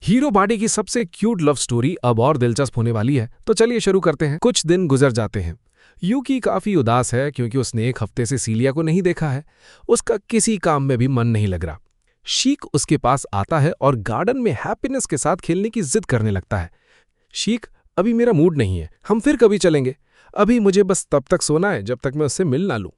Hero party की सबसे cute love story अब और दिलचस्प होने वाली है, तो चलिए शुरू करते हैं। कुछ दिन गुजर जाते हैं। यूकी काफी उदास है क्योंकि उसने एक हफ्ते से सीलिया को नहीं देखा है। उसका किसी काम में भी मन नहीं लग रहा। शीक उसके पास आता है और गार्डन में हैप्पीनेस के साथ खेलने की जिद करने लगता है। शीक, अभी मेरा मूड नहीं है, हम फिर कभी चलेंगे। अभी मुझे बस तब तक सोना है जब तक मैं उससे मिल ना लूं।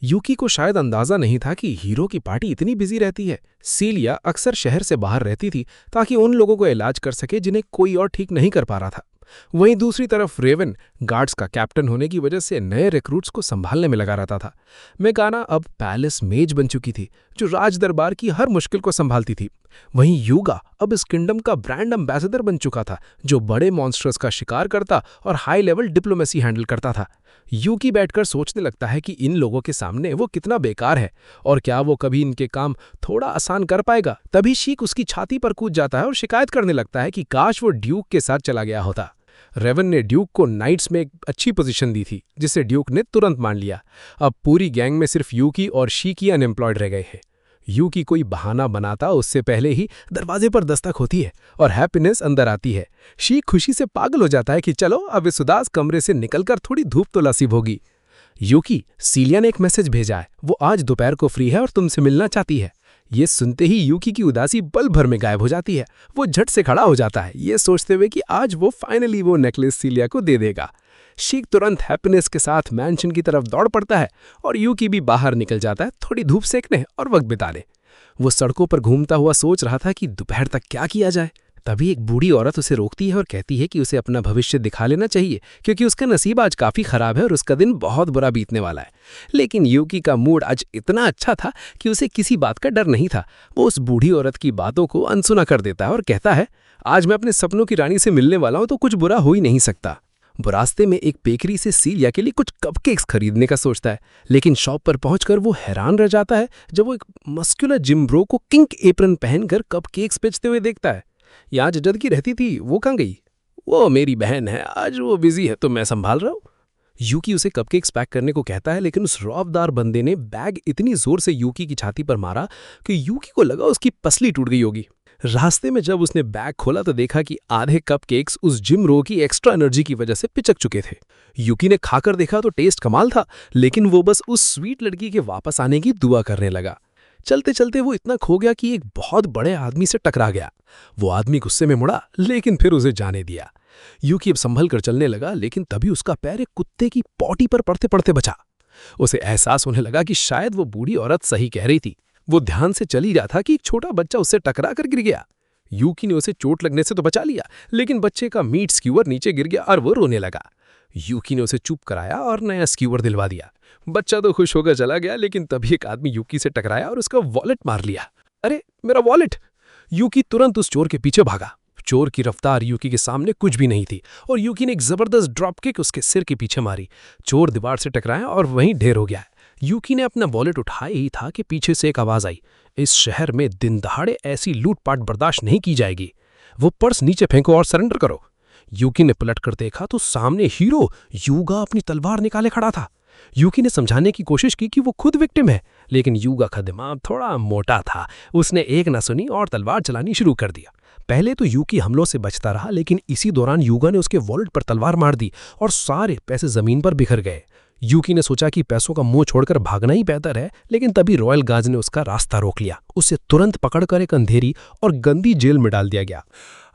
यूकी को शायद अंदाजा नहीं था कि हीरो की पार्टी इतनी बिजी रहती है। सीलिया अक्सर शहर से बाहर रहती थी ताकि उन लोगों को इलाज कर सके जिन्हें कोई और ठीक नहीं कर पा रहा था। वहीं दूसरी तरफ रेवन गार्ड्स का कैप्टन होने की वजह से नए रिक्रूट्स को संभालने में लगा रहता था। मेगाना अब पैलेस मेज बन चुकी थी, जो राज दरबार की हर मुश्किल को संभालती थी। वहीं यूगा अब इस किंगडम का ब्रांड एम्बेसडर बन चुका था, जो बड़े मॉन्स्टर्स का शिकार करता और हाई लेवल डिप्लोमेसी हैंडल करता था। यूकी बैठकर सोचने लगता है कि इन लोगों के सामने वो कितना बेकार है और क्या वो कभी इनके काम थोड़ा आसान कर पाएगा। तभी शीक उसकी छाती पर कूद जाता है और शिकायत करने लगता है कि काश वो ड्यूक के साथ चला गया होता। रेवन ने ड्यूक को नाइट्स में एक अच्छी पोजीशन दी थी, जिसे ड्यूक ने तुरंत मान लिया। अब पूरी गैंग में सिर्फ यूकी और शीक ही अनएम्प्लॉयड रह गए हैं। यूकी कोई बहाना बनाता उससे पहले ही दरवाजे पर दस्तक होती है और हैप्पीनेस अंदर आती है। शीक खुशी से पागल हो जाता है कि चलो अब इस उदास कमरे से निकलकर थोड़ी धूप तो नसीब होगी। यूकी, सीलिया ने एक मैसेज भेजा है, वो आज दोपहर को फ्री है और तुमसे मिलना चाहती है। ये सुनते ही यूकी की उदासी पल भर में गायब हो जाती है। वो झट से खड़ा हो जाता है, ये सोचते हुए कि आज वो फाइनली वो नेकलेस सीलिया को दे देगा। शीक तुरंत हैप्पीनेस के साथ मैंशन की तरफ दौड़ पड़ता है और यूकी भी बाहर निकल जाता है थोड़ी धूप सेकने और वक्त बिताने। वो सड़कों पर घूमता हुआ सोच रहा था कि दोपहर तक क्या किया जाए। तभी एक बूढ़ी औरत उसे रोकती है और कहती है कि उसे अपना भविष्य दिखा लेना चाहिए, क्योंकि उसका नसीब आज काफी खराब है और उसका दिन बहुत बुरा बीतने वाला है। लेकिन यूकी का मूड आज इतना अच्छा था कि उसे किसी बात का डर नहीं था। वो उस बूढ़ी औरत की बातों को अनसुना कर देता है और कहता है, आज मैं अपने सपनों की रानी से मिलने वाला हूं, तो कुछ बुरा हो ही नहीं सकता। वो रास्ते में एक बेकरी से सीलिया के लिए कुछ कपकेक्स खरीदने का सोचता है, लेकिन शॉप पर पहुंचकर वो हैरान रह जाता है जब वो एक मस्कुलर जिम ब्रो को किंक एप्रन पहनकर कपकेक्स बेचते हुए देखता है। यहाँ जजद की रहती थी, वो कहाँ गई? वो मेरी बहन है, आज वो बिजी है तो मैं संभाल रहा हूँ। यूकी उसे कपकेक्स पैक करने को कहता है, लेकिन उस रौबदार बंदे ने बैग इतनी जोर से यूकी की छाती पर मारा कि यूकी को लगा उसकी पसली टूट गई होगी। रास्ते में जब उसने बैग खोला तो देखा कि आधे कपकेक्स उस जिम रो की एक्स्ट्रा एनर्जी की वजह से पिचक चुके थे। यूकी ने खाकर देखा तो टेस्ट कमाल था, लेकिन वो बस उस स्वीट लड़की के वापस आने की दुआ करने लगा। चलते चलते वो इतना खो गया कि एक बहुत बड़े आदमी से टकरा गया। वो आदमी गुस्से में मुड़ा, लेकिन फिर उसे जाने दिया। यूकी अब संभल कर चलने लगा, लेकिन तभी उसका पैर एक कुत्ते की पॉटी पर पड़ते पड़ते बचा। उसे एहसास होने लगा कि शायद वो बूढ़ी औरत सही कह रही थी। वो ध्यान से चल ही रहा था कि एक छोटा बच्चा उससे टकरा कर गिर गया। यूकी ने उसे चोट लगने से तो बचा लिया, लेकिन बच्चे का मीट स्क्यूअर नीचे गिर गया और वो रोने लगा। यूकी ने उसे चुप कराया और नया स्क्यूअर दिलवा दिया। बच्चा तो खुश होकर चला गया, लेकिन तभी एक आदमी यूकी से टकराया और उसका वॉलेट मार लिया। अरे, मेरा वॉलेट! यूकी तुरंत उस चोर के पीछे भागा। चोर की रफ्तार यूकी के सामने कुछ भी नहीं थी और यूकी ने एक जबरदस्त ड्रॉप किक उसके सिर के पीछे मारी। चोर दीवार से टकराया और वहीं ढेर हो गया। यूकी ने अपना वॉलेट उठाया ही था कि पीछे से एक आवाज आई, इस शहर में दिन दहाड़े ऐसी लूटपाट बर्दाश्त नहीं की जाएगी। वो पर्स नीचे फेंको और सरेंडर करो। यूकी ने पलट कर देखा तो सामने हीरो यूगा अपनी तलवार निकाले खड़ा था। यूकी ने समझाने की कोशिश की कि वो खुद विक्टिम है, लेकिन यूगा का दिमाग थोड़ा मोटा था। उसने एक न सुनी और तलवार चलानी शुरू कर दिया। पहले तो यूकी हमलों से बचता रहा, लेकिन इसी दौरान यूगा ने उसके वॉलेट पर तलवार मार दी और सारे पैसे जमीन पर बिखर गए। यूकी ने सोचा कि पैसों का मुंह छोड़कर भागना ही बेहतर है, लेकिन तभी रॉयल गार्ड्स ने उसका रास्ता रोक लिया। उसे तुरंत पकड़कर एक अंधेरी और गंदी जेल में डाल दिया गया।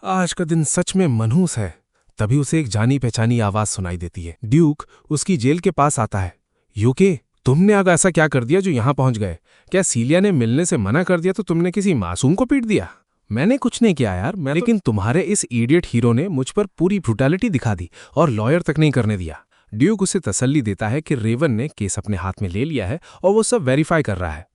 आज का दिन सच में मनहूस है। तभी उसे एक जानी पहचानी आवाज सुनाई देती है। ड्यूक उसकी जेल के पास आता है। यूके, तुमने आग ऐसा क्या कर दिया जो यहाँ पहुंच गए? क्या सीलिया ने मिलने से मना कर दिया तो तुमने किसी मासूम को पीट दिया? मैंने कुछ नहीं किया यार, लेकिन तुम्हारे इस इडियट हीरो ने मुझ पर पूरी ब्रूटैलिटी दिखा दी और लॉयर तक नहीं करने दिया। ड्यूक उसे तसल्ली देता है कि रेवन ने केस अपने हाथ में ले लिया है और वो सब वेरीफाई कर रहा है।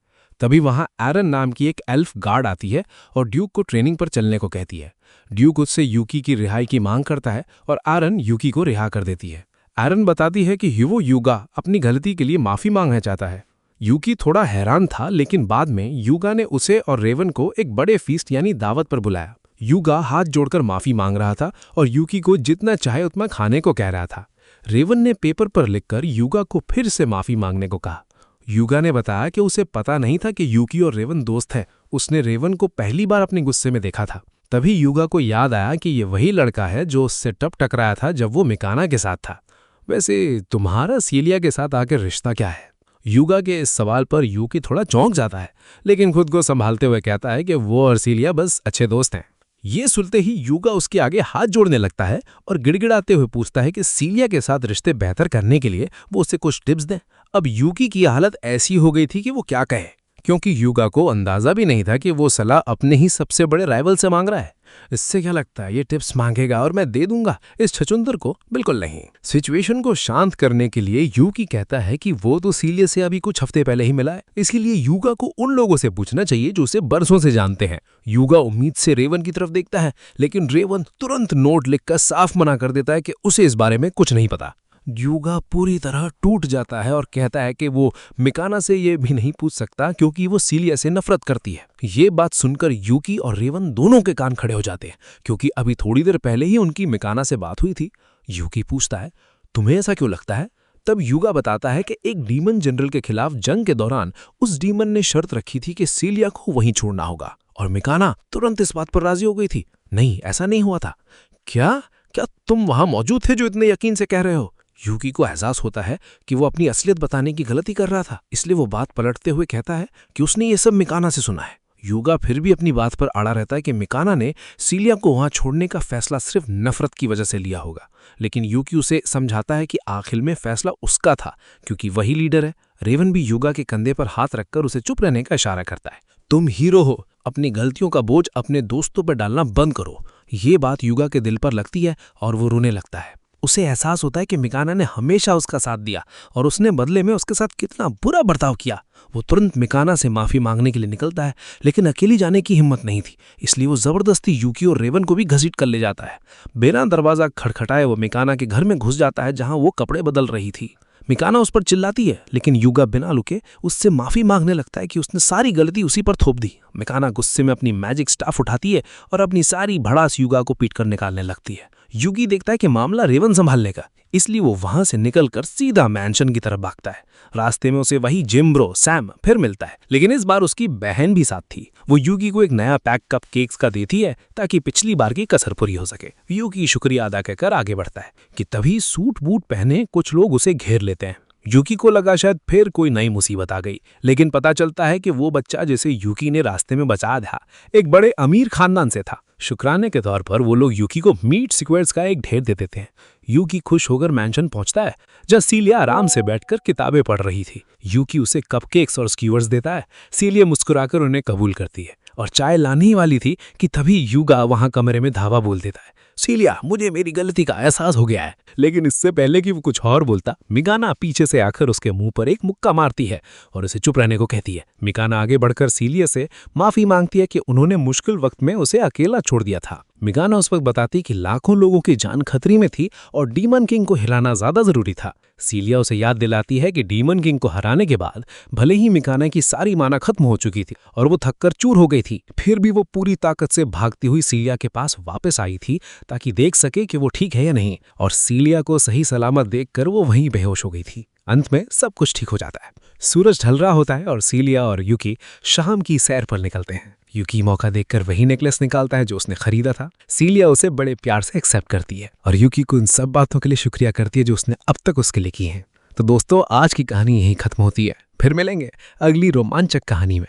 तभी वहां एरन नाम की एक एल्फ गार्ड आती है और ड्यूक को ट्रेनिंग पर चलने को कहती है। ड्यूक उससे यूकी की रिहाई की मांग करता है और एरन यूकी को रिहा कर देती है। एरन बताती है कि वो यूगा अपनी गलती के लिए माफी मांगना चाहता है। यूकी थोड़ा हैरान था, लेकिन बाद में यूगा ने उसे और रेवन को एक बड़े फीस्ट यानी दावत पर बुलाया। यूगा हाथ जोड़कर माफी मांग रहा था और यूकी को जितना चाहे उतना खाने को कह रहा था। रेवन ने पेपर पर लिखकर यूगा को फिर से माफी मांगने को कहा। यूगा ने बताया कि उसे पता नहीं था कि यूकी और रेवन दोस्त हैं। उसने रेवन को पहली बार अपने गुस्से में देखा था। तभी युगा को याद आया कि ये वही लड़का है जो उससे तब टकराया था जब वो मिकाना के साथ था। वैसे तुम्हारा सीलिया के साथ आकर रिश्ता क्या है? युगा के इस सवाल पर यूकी थोड़ा चौंक जाता है, लेकिन खुद को संभालते हुए कहता है कि वो और सीलिया बस अच्छे दोस्त हैं। ये सुनते ही युगा उसके आगे हाथ जोड़ने लगता है और गिड़गिड़ाते हुए पूछता है कि सीलिया के साथ रिश्ते बेहतर करने के लिए वो उसे कुछ टिप्स दें। अब यूकी की हालत ऐसी हो गई थी कि वो क्या कहे, क्योंकि युगा को अंदाजा भी नहीं था कि वो सलाह अपने ही सबसे बड़े राइवल से मांग रहा है। इससे क्या लगता है ये टिप्स मांगेगा और मैं दे दूंगा इस छछुंदर को? बिल्कुल नहीं। सिचुएशन को शांत करने के लिए यूकी कहता है कि वो तो सीलिया से अभी कुछ हफ्ते पहले ही मिला है, इसीलिए युगा को उन लोगों से पूछना चाहिए जो उसे बरसों से जानते हैं। युगा उम्मीद से रेवन की तरफ देखता है, लेकिन रेवन तुरंत नोट लिखकर साफ मना कर देता है कि उसे इस बारे में कुछ नहीं पता। युगा पूरी तरह टूट जाता है और कहता है कि वो मिकाना से ये भी नहीं पूछ सकता क्योंकि वो सीलिया से नफरत करती है। ये बात सुनकर यूकी और रेवन दोनों के कान खड़े हो जाते हैं, क्योंकि अभी थोड़ी देर पहले ही उनकी मिकाना से बात हुई थी। यूकी पूछता है, तुम्हें ऐसा क्यों लगता है? तब युगा बताता है कि एक डीमन जनरल के खिलाफ जंग के दौरान उस डीमन ने शर्त रखी थी कि सीलिया को वहीं छोड़ना होगा, और मिकाना तुरंत इस बात पर राजी हो गई थी। नहीं, ऐसा नहीं हुआ था। क्या क्या तुम वहां मौजूद थे जो इतने यकीन से कह रहे हो? यूकी को एहसास होता है कि वो अपनी असलियत बताने की गलती कर रहा था, इसलिए वो बात पलटते हुए कहता है कि उसने ये सब मिकाना से सुना है। युगा फिर भी अपनी बात पर अड़ा रहता है कि मिकाना ने सीलिया को वहां छोड़ने का फैसला सिर्फ नफरत की वजह से लिया होगा, लेकिन यूकी उसे समझाता है कि आखिर में फैसला उसका था क्योंकि वही लीडर है। रेवन भी युगा के कंधे पर हाथ रखकर उसे चुप रहने का इशारा करता है। तुम हीरो हो, अपनी गलतियों का बोझ अपने दोस्तों पर डालना बंद करो। ये बात युगा के दिल पर लगती है और वो रोने लगता है। उसे एहसास होता है कि मिकाना ने हमेशा उसका साथ दिया और उसने बदले में उसके साथ कितना बुरा बर्ताव किया। वो तुरंत मिकाना से माफी मांगने के लिए निकलता है, लेकिन अकेली जाने की हिम्मत नहीं थी, इसलिए वो जबरदस्ती यूकी और रेवन को भी घसीट कर ले जाता है। बिना दरवाजा खटखटाए वो मिकाना के घर में घुस जाता है जहां वो कपड़े बदल रही थी। मिकाना उस पर चिल्लाती है, लेकिन युगा बिना रुके उससे माफी मांगने लगता है कि उसने सारी गलती उसी पर थोप दी। मिकाना गुस्से में अपनी मैजिक स्टाफ उठाती है और अपनी सारी भड़ास युगा को पीट कर निकालने लगती है। युगी देखता है कि मामला रेवन संभाल लेगा, इसलिए वो वहां से निकलकर सीधा मैंशन की तरफ भागता है। रास्ते में उसे वही जिम ब्रो सैम फिर मिलता है, लेकिन इस बार उसकी बहन भी साथ थी। वो युगी को एक नया पैक कप केक्स का देती है ताकि पिछली बार की कसर पूरी हो सके। युगी शुक्रिया अदा कर आगे बढ़ता है कि तभी सूट बूट पहने कुछ लोग उसे घेर लेते हैं। यूकी को लगा शायद फिर कोई नई मुसीबत आ गई, लेकिन पता चलता है कि वो बच्चा जिसे यूकी ने रास्ते में बचा था एक बड़े अमीर खानदान से था। शुक्राने के तौर पर वो लोग यूकी को मीट स्क्वेयर्स का एक ढेर दे देते हैं। यूकी खुश होकर मैंशन पहुंचता है जहां सीलिया आराम से बैठकर किताबें पढ़ रही थी। यूकी उसे कपकेक्स और स्क्यूअर्स देता है। सीलिया मुस्कुराकर उन्हें कबूल करती है और चाय लाने ही वाली थी कि तभी युगा वहां कमरे में धावा बोल देता है, सीलिया मुझे मेरी गलती का एहसास हो गया है। लेकिन इससे पहले कि वो कुछ और बोलता, मिकाना पीछे से आकर उसके मुंह पर एक मुक्का मारती है और उसे चुप रहने को कहती है। मिकाना आगे बढ़कर सीलिया से माफी मांगती है कि उन्होंने मुश्किल वक्त में उसे अकेला छोड़ दिया था। मिकाना उस वक्त बताती कि लाखों लोगों की जान खतरे में थी और डीमन किंग को हिलाना ज्यादा जरूरी था। सीलिया उसे याद दिलाती है कि डीमन किंग को हराने के बाद भले ही मिकाना की सारी माना खत्म हो चुकी थी और वो थककर चूर हो गई थी, फिर भी वो पूरी ताकत से भागती हुई सीलिया के पास वापस आई थी ताकि देख सके कि वो ठीक है या नहीं, और सीलिया को सही सलामत देखकर वो वहीं बेहोश हो गई थी। अंत में सब कुछ ठीक हो जाता है। सूरज ढल रहा होता है और सीलिया और यूकी शाम की सैर पर निकलते हैं। यूकी मौका देखकर वही नेकलेस निकालता है जो उसने खरीदा था। सीलिया उसे बड़े प्यार से एक्सेप्ट करती है और यूकी को उन सब बातों के लिए शुक्रिया करती है जो उसने अब तक उसके लिए की हैं। तो दोस्तों, आज की कहानी यहीं खत्म होती है। फिर मिलेंगे अगली रोमांचक कहानी में।